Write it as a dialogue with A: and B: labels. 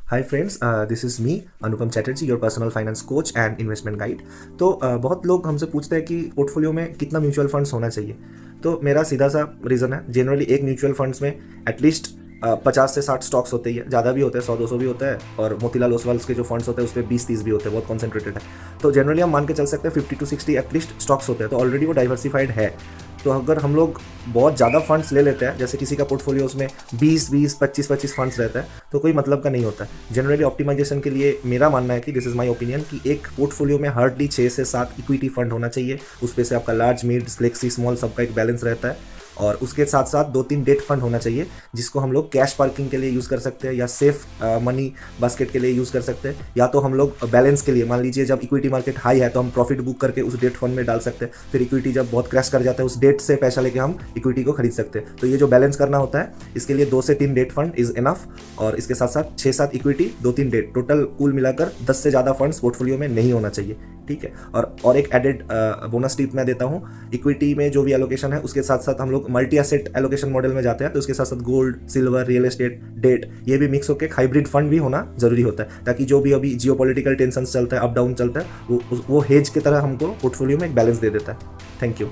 A: Hi friends, this is me Anupam Chatterjee, your personal finance coach and investment guide. तो बहुत लोग हमसे पूछते हैं कि पोर्टफोलियो में कितना म्यूचुअल फंड्स होना चाहिए। तो मेरा सीधा सा रीज़न है, जनरली एक म्यूचुअल फंड्स में एटलीस्ट 50 से 60 स्टॉक्स होते ही है, ज़्यादा भी होते हैं, 100-200 भी होता है। और मोतीलाल ओसवाल के जो फंड्स होते हैं उस पर 20-30 भी होते हैं, बहुत कॉन्सेंट्रेटेड है। तो जनरली हम मान के चल सकते हैं 50 to 60 एटलीस्ट स्टॉक्स होते हैं, तो ऑलरेडी वो डाइवर्सिफाइड है। तो अगर हम लोग बहुत ज़्यादा फंड्स ले लेते हैं, जैसे किसी का पोर्टफोलियो उसमें 20-20, 25-25 फंड्स रहता है, तो कोई मतलब का नहीं होता है। जनरली ऑप्टिमाइजेशन के लिए मेरा मानना है कि दिस इज़ माय ओपिनियन कि एक पोर्टफोलियो में हार्डली 6 से 7 इक्विटी फंड होना चाहिए। उस पे से आपका लार्ज, मिड, फ्लेक्सी, स्मॉल सबका एक बैलेंस रहता है। और उसके साथ साथ 2-3 डेट फंड होना चाहिए, जिसको हम लोग कैश पार्किंग के लिए यूज़ कर सकते हैं, या सेफ मनी बास्केट के लिए यूज़ कर सकते हैं, या तो हम लोग बैलेंस के लिए, मान लीजिए जब इक्विटी मार्केट हाई है तो हम प्रॉफिट बुक करके उस डेट फंड में डाल सकते हैं। फिर इक्विटी जब बहुत क्रैश कर जाता है, उस डेट से पैसा लेके हम इक्विटी को खरीद सकते हैं। तो ये जो बैलेंस करना होता है, इसके लिए 2 से 3 डेट फंड इज इनफ। और इसके साथ साथ 6-7 इक्विटी, 2-3 डेट, टोटल कुल मिलाकर 10 से ज़्यादा फंड्स पोर्टफोलियो में नहीं होना चाहिए। ठीक है। और एक एडेड बोनस टिप मैं देता हूँ, इक्विटी में जो भी एलोकेशन है उसके साथ साथ हम लोग मल्टी एसेट एलोकेशन मॉडल में जाते हैं, तो उसके साथ साथ gold, silver, real estate, debt, ये भी मिक्स होकर हाइब्रिड फंड भी होना जरूरी होता है, ताकि जो भी अभी जियोपॉलिटिकल टेंशन चलता है, अप डाउन चलता है, वो हेज की तरह हमको पोर्टफोलियो में एक बैलेंस दे देता है। Thank you.